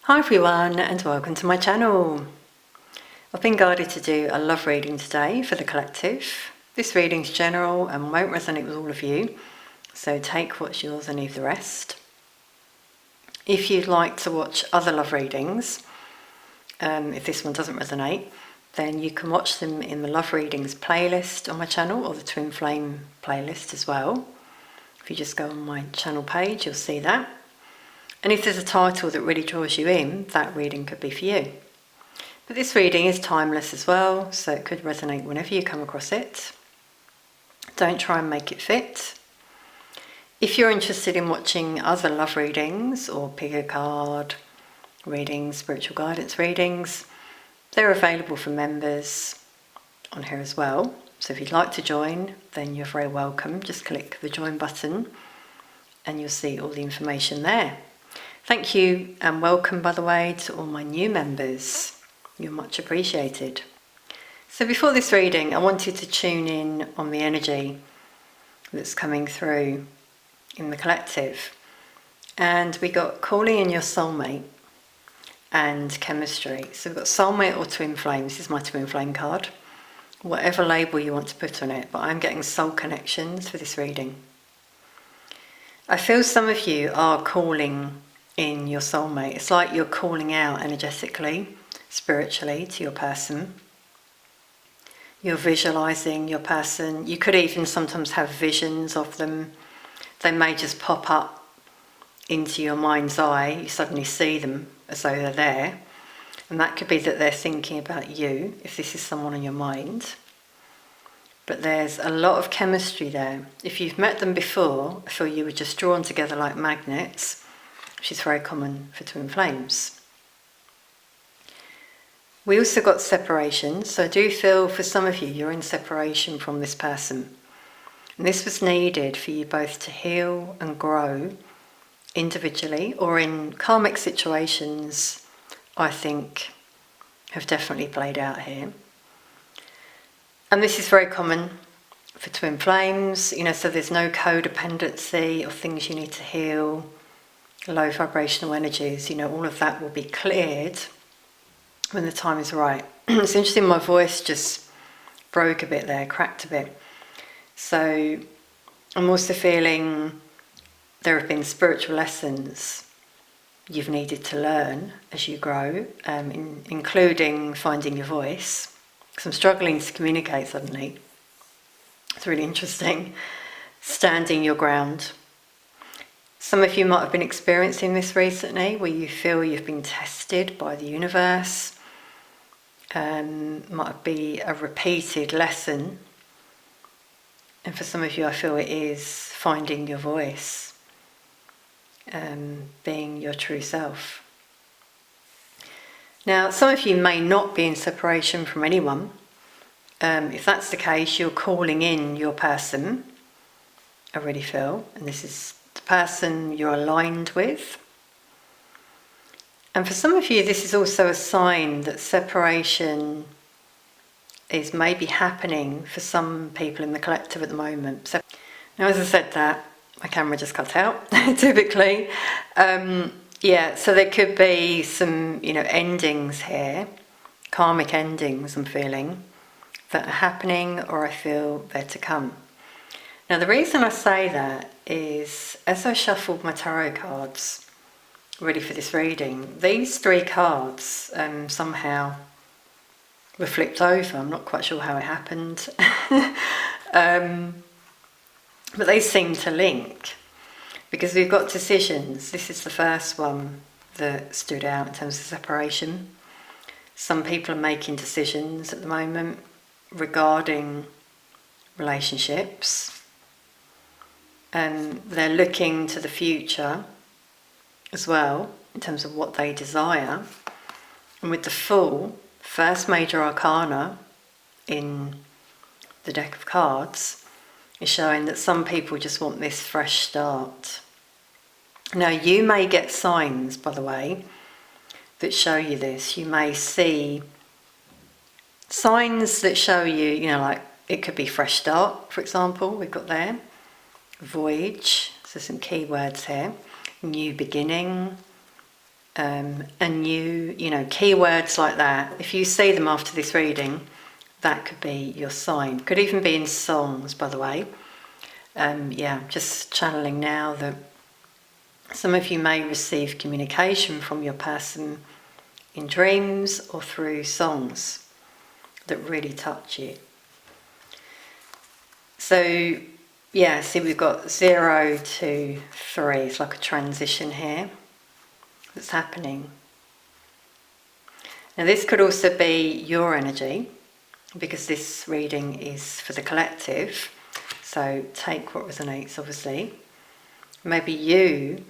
Hi everyone and welcome to my channel. I've been guided to do a love reading today for the collective. This reading's general and won't resonate with all of you, so take what's yours and leave the rest. If you'd like to watch other love readings, if this one doesn't resonate, then you can watch them in the love readings playlist on my channel or the Twin Flame playlist as well. If you just go on my channel page, you'll see that. And if there's a title that really draws you in, that reading could be for you. But this reading is timeless as well, so it could resonate whenever you come across it. Don't try and make it fit. If you're interested in watching other love readings or pick a card readings, spiritual guidance readings, they're available for members on here as well. So if you'd like to join, then you're very welcome. Just click the join button and you'll see all the information there. Thank you and welcome, by the way, to all my new members. You're much appreciated. So before this reading, I wanted to tune in on the energy that's coming through in the collective. And we got calling in your soulmate and chemistry. So we've got soulmate or twin flame. This is my twin flame card. Whatever label you want to put on it, but I'm getting soul connections for this reading. I feel some of you are calling in your soulmate. It's like you're calling out energetically, spiritually to your person. You're visualizing your person. You could even sometimes have visions of them. They may just pop up into your mind's eye. You suddenly see them as though they're there. And that could be that they're thinking about you, if this is someone on your mind. But there's a lot of chemistry there. If you've met them before, I feel you were just drawn together like magnets, which is very common for twin flames. We also got separation, so I do feel for some of you, you're in separation from this person. And this was needed for you both to heal and grow individually or in karmic situations, I think, have definitely played out here. And this is very common for twin flames, so there's no codependency or things you need to heal, low vibrational energies, all of that will be cleared when the time is right. It's interesting, my voice just broke a bit there, cracked a bit. So I'm also feeling there have been spiritual lessons you've needed to learn as you grow, including finding your voice. Because I'm struggling to communicate suddenly. It's really interesting. Standing your ground. Some of you might have been experiencing this recently, where you feel you've been tested by the universe. Might be a repeated lesson. And for some of you, I feel it is finding your voice, being your true self. Now, some of you may not be in separation from anyone. If that's the case, you're calling in your person, I really feel, and this is the person you're aligned with. And for some of you, this is also a sign that separation is maybe happening for some people in the collective at the moment. So, now, as I said that, my camera just cut out, typically. So there could be some, endings here, karmic endings I'm feeling, that are happening or I feel they're to come. Now the reason I say that is, as I shuffled my tarot cards, ready for this reading, these three cards somehow were flipped over. I'm not quite sure how it happened. But they seem to link. Because we've got decisions. This is the first one that stood out in terms of separation. Some people are making decisions at the moment regarding relationships. And they're looking to the future as well, in terms of what they desire. And with the Fool, first major arcana in the deck of cards, is showing that some people just want this fresh start. Now, you may get signs, by the way, that show you this. You may see signs that show you, like it could be fresh start, for example, we've got there. Voyage, so some key words here. New beginning, and new, keywords like that. If you see them after this reading, that could be your sign. Could even be in songs, by the way. Just channeling now that some of you may receive communication from your person in dreams or through songs that really touch you. So, see, we've got 0 to 3. It's like a transition here that's happening. Now, this could also be your energy, because this reading is for the collective. So take what resonates, obviously. Maybe you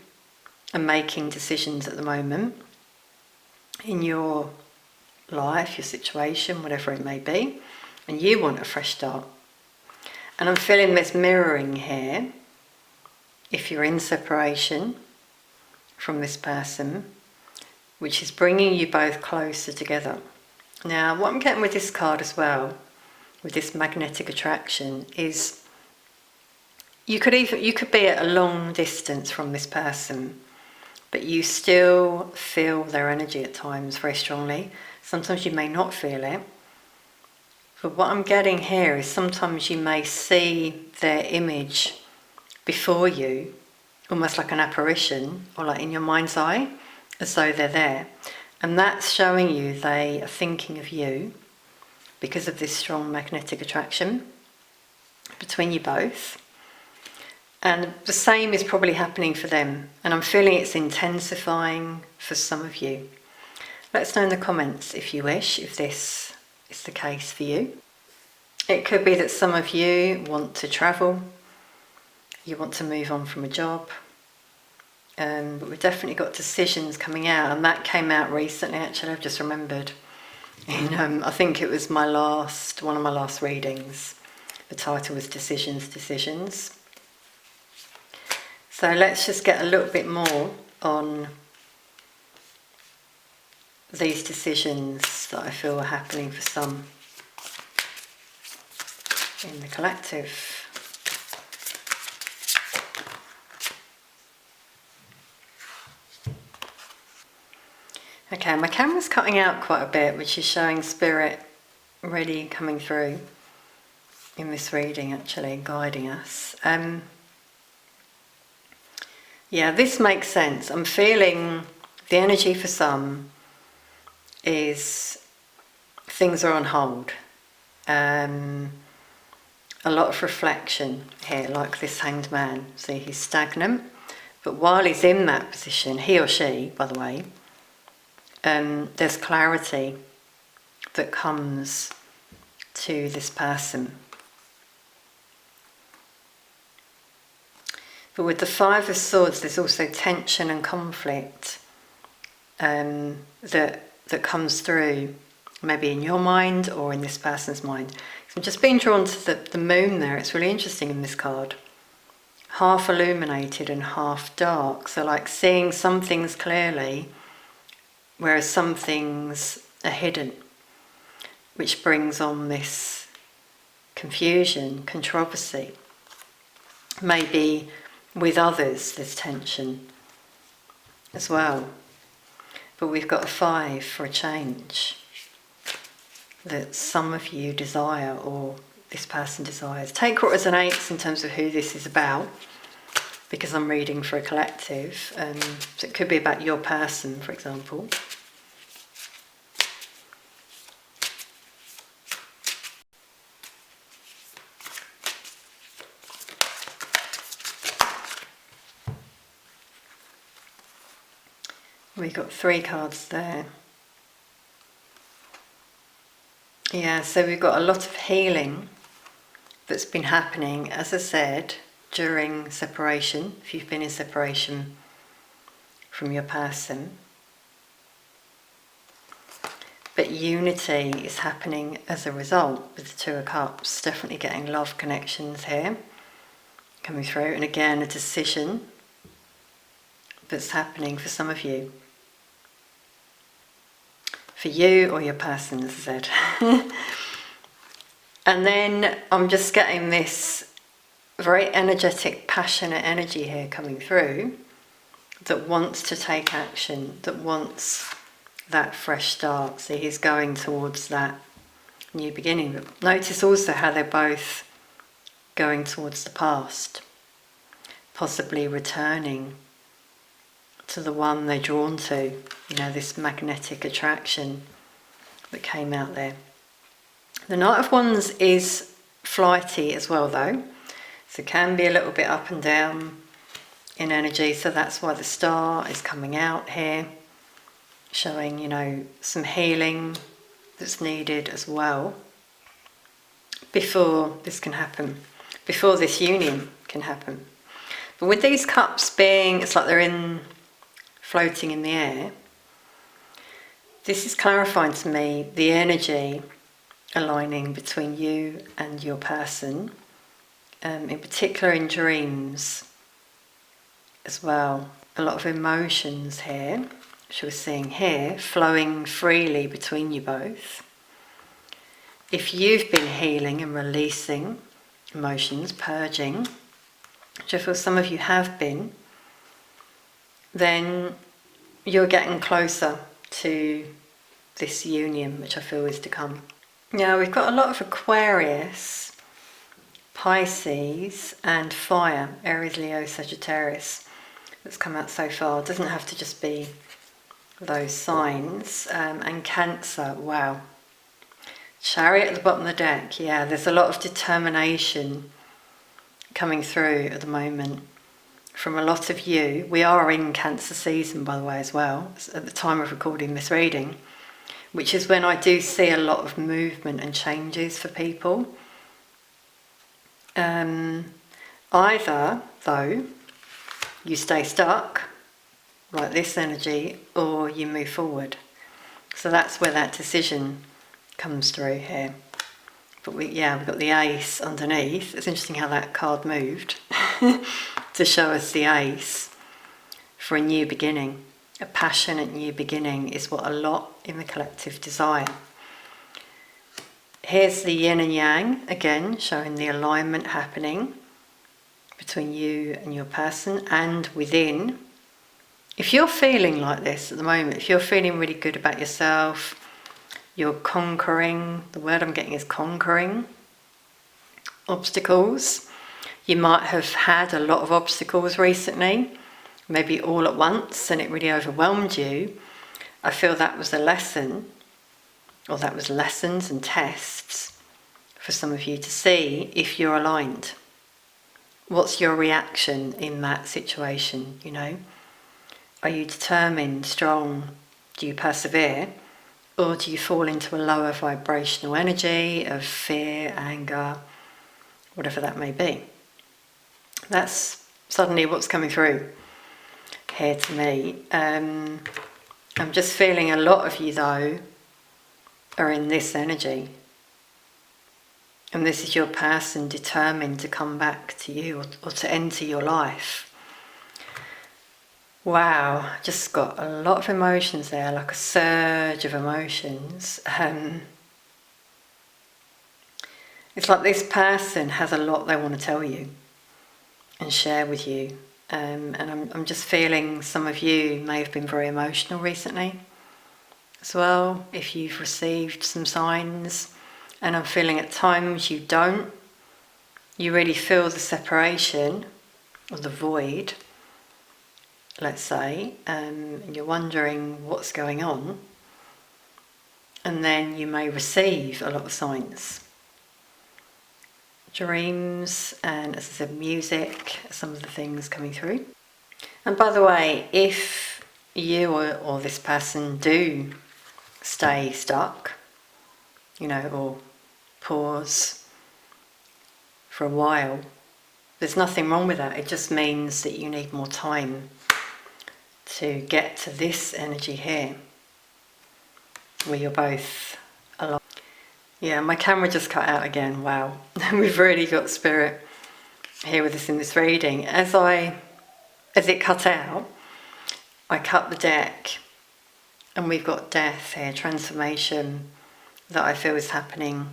are making decisions at the moment in your life, your situation, whatever it may be, and you want a fresh start. And I'm feeling this mirroring here. If you're in separation from this person, which is bringing you both closer together. Now, what I'm getting with this card as well, with this magnetic attraction, is you could be at a long distance from this person, but you still feel their energy at times very strongly. Sometimes you may not feel it. But what I'm getting here is sometimes you may see their image before you, almost like an apparition, or like in your mind's eye, as though they're there. And that's showing you they are thinking of you because of this strong magnetic attraction between you both. And the same is probably happening for them. And I'm feeling it's intensifying for some of you. Let us know in the comments if you wish, if this is the case for you. It could be that some of you want to travel, you want to move on from a job, but we've definitely got decisions coming out, and that came out recently. Actually, I've just remembered. I think it was one of my last readings. The title was Decisions. So let's just get a little bit more on these decisions that I feel are happening for some in the collective. Okay, my camera's cutting out quite a bit, which is showing spirit really coming through in this reading, actually, guiding us. This makes sense. I'm feeling the energy for some is things are on hold. A lot of reflection here, like this Hanged Man. See, he's stagnant, but while he's in that position, he or she, by the way, there's clarity that comes to this person. But with the 5 of Swords, there's also tension and conflict that comes through, maybe in your mind or in this person's mind. So I'm just being drawn to the moon there. It's really interesting in this card. Half illuminated and half dark. So like seeing some things clearly, whereas some things are hidden, which brings on this confusion, controversy. Maybe with others there's tension as well. But we've got a 5 for a change that some of you desire, or this person desires. Take what resonates in terms of who this is about, because I'm reading for a collective. So it could be about your person, for example. We've got 3 cards there. Yeah, so we've got a lot of healing that's been happening, as I said, during separation, if you've been in separation from your person. But unity is happening as a result with the 2 of Cups. Definitely getting love connections here coming through. And again, a decision that's happening for some of you. For you or your person, as I said. And then I'm just getting this very energetic, passionate energy here coming through that wants to take action, that wants that fresh start. See, he's going towards that new beginning. But notice also how they're both going towards the past, possibly returning to the one they're drawn to, this magnetic attraction that came out there. The Knight of Wands is flighty as well though, so can be a little bit up and down in energy, so that's why the Star is coming out here, showing, some healing that's needed as well before this can happen, before this union can happen. But with these cups being, it's like they're floating in the air, this is clarifying to me the energy aligning between you and your person, in particular in dreams as well. A lot of emotions here, which we're seeing here, flowing freely between you both. If you've been healing and releasing emotions, purging, which I feel some of you have been, then you're getting closer to this union, which I feel is to come. Now we've got a lot of Aquarius, Pisces and fire, Aries, Leo, Sagittarius, that's come out so far. It doesn't have to just be those signs. And Cancer, wow. Chariot at the bottom of the deck, yeah, there's a lot of determination coming through at the moment from a lot of you. We are in Cancer season, by the way, as well, at the time of recording this reading, which is when I do see a lot of movement and changes for people. Either, though, you stay stuck, like this energy, or you move forward. So that's where that decision comes through here. But we've got the Ace underneath. It's interesting how that card moved to show us the Ace for a new beginning. A passionate new beginning is what a lot in the collective desire. Here's the yin and yang, again, showing the alignment happening between you and your person and within. If you're feeling like this at the moment, if you're feeling really good about yourself, you're conquering, the word I'm getting is conquering obstacles. You might have had a lot of obstacles recently, maybe all at once, and it really overwhelmed you. I feel that was a lesson, or that was lessons and tests for some of you to see if you're aligned. What's your reaction in that situation, Are you determined, strong? Do you persevere? Or do you fall into a lower vibrational energy of fear, anger, whatever that may be? That's suddenly what's coming through here to me. I'm just feeling a lot of you, though, are in this energy. And this is your person determined to come back to you or to enter your life. Wow, just got a lot of emotions there, like a surge of emotions. It's like this person has a lot they want to tell you and share with you. And I'm just feeling some of you may have been very emotional recently as well, if you've received some signs. And I'm feeling at times you don't. You really feel the separation or the void, let's say, and you're wondering what's going on. And then you may receive a lot of signs. Dreams and, as I said, music, some of the things coming through. And by the way, if you or this person do stay stuck, or pause for a while, there's nothing wrong with that. It just means that you need more time to get to this energy here, where you're both alive. Yeah, my camera just cut out again. Wow. We've really got spirit here with us in this reading. As it cut out, I cut the deck, and we've got death here, transformation that I feel is happening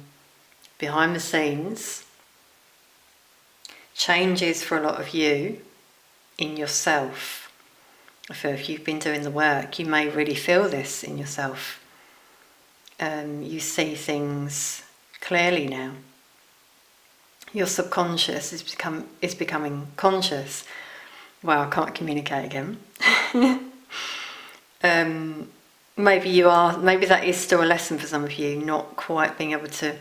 behind the scenes. Changes for a lot of you in yourself. I feel if you've been doing the work, you may really feel this in yourself. You see things clearly now. Your subconscious is becoming conscious. Wow, I can't communicate again. Maybe that is still a lesson for some of you, not quite being able to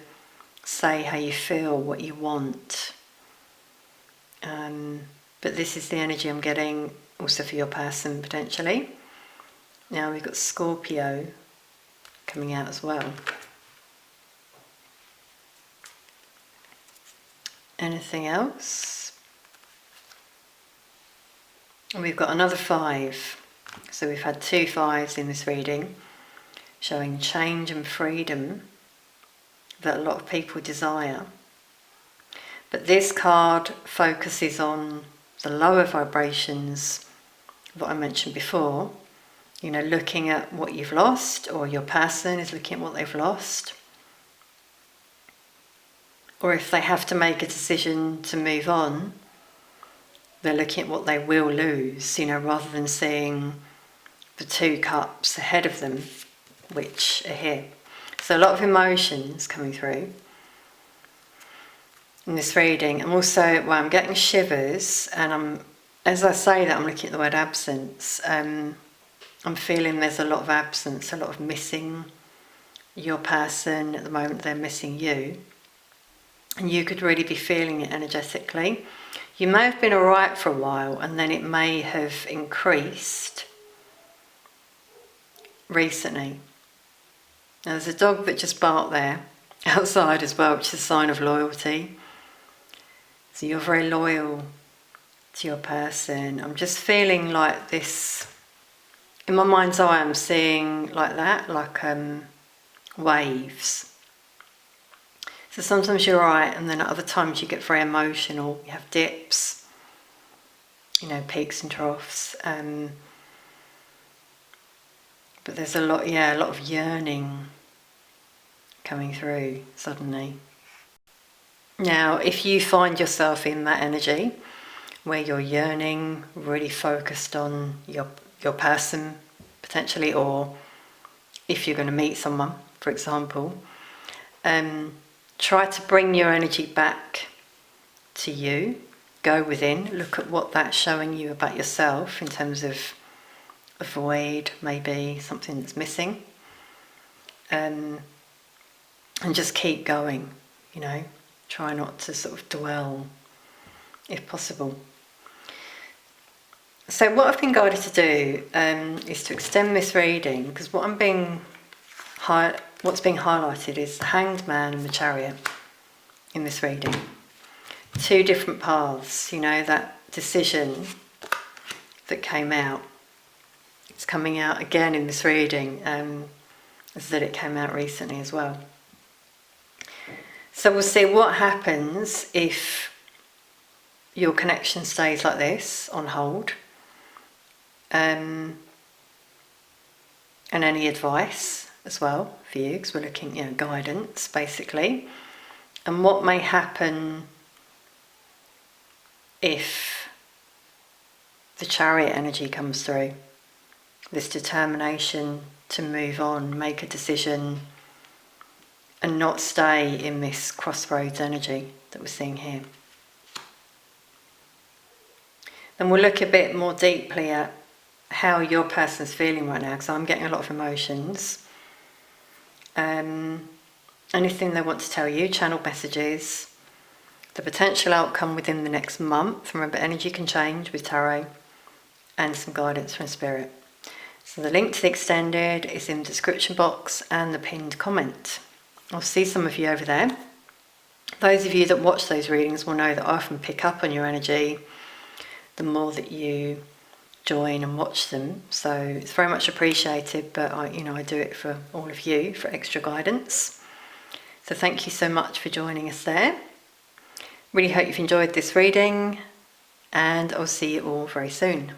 say how you feel, what you want. But this is the energy I'm getting also for your person potentially. Now we've got Scorpio coming out as well. Anything else? And we've got another 5. So we've had 2 5s in this reading, showing change and freedom that a lot of people desire. But this card focuses on the lower vibrations that I mentioned before. You know, looking at what you've lost, or your person is looking at what they've lost. Or if they have to make a decision to move on, they're looking at what they will lose, you know, rather than seeing the 2 cups ahead of them, which are here. So a lot of emotions coming through in this reading. And also, I'm getting shivers, and as I say that, I'm looking at the word absence. I'm feeling there's a lot of absence, a lot of missing your person. At the moment, they're missing you. And you could really be feeling it energetically. You may have been alright for a while, and then it may have increased recently. Now, there's a dog that just barked there outside as well, which is a sign of loyalty. So you're very loyal to your person. I'm just feeling like this, in my mind's eye, I'm seeing like that, like waves. So sometimes you're right, and then at other times you get very emotional. You have dips, you know, peaks and troughs. But there's a lot of yearning coming through suddenly. Now, if you find yourself in that energy where you're yearning, really focused on your person potentially, or if you're going to meet someone, for example, try to bring your energy back to you. Go within, look at what that's showing you about yourself in terms of a void, maybe something that's missing, and just keep going, you know. Try not to sort of dwell, if possible. So what I've been guided to do is to extend this reading, because what's being highlighted is the Hanged Man and the Chariot in this reading. 2 different paths, you know, that decision that came out. It's coming out again in this reading, as that it came out recently as well. So we'll see what happens if your connection stays like this, on hold. And any advice as well for you, because we're looking, you know, guidance basically. And what may happen if the Chariot energy comes through. This determination to move on, make a decision, and not stay in this crossroads energy that we're seeing here. Then we'll look a bit more deeply at how your person's feeling right now, because I'm getting a lot of emotions. Anything they want to tell you, channel messages, the potential outcome within the next month. Remember, energy can change with tarot, and some guidance from Spirit. So the link to the extended is in the description box and the pinned comment. I'll see some of you over there. Those of you that watch those readings will know that I often pick up on your energy the more that you join and watch them. So it's very much appreciated, but I do it for all of you for extra guidance. So thank you so much for joining us there. Really hope you've enjoyed this reading, and I'll see you all very soon.